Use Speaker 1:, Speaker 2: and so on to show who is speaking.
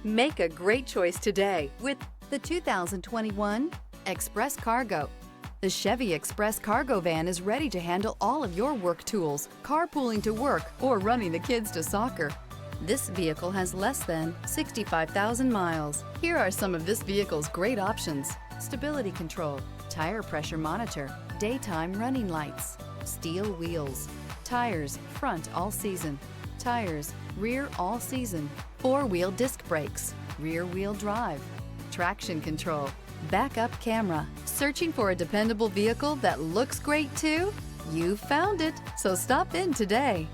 Speaker 1: Make a great choice today with the 2021 Express Cargo. The Chevy Express Cargo van is ready to handle all of your work tools, carpooling to work, or running the kids to soccer. This vehicle has less than 65,000 miles. Here are some of this vehicle's great options: stability control, tire pressure monitor, daytime running lights, steel wheels, tires front all season, tires rear all season, four-wheel disc brakes, rear-wheel drive, traction control, backup camera. Searching for a dependable vehicle that looks great too? You found it, so stop in today.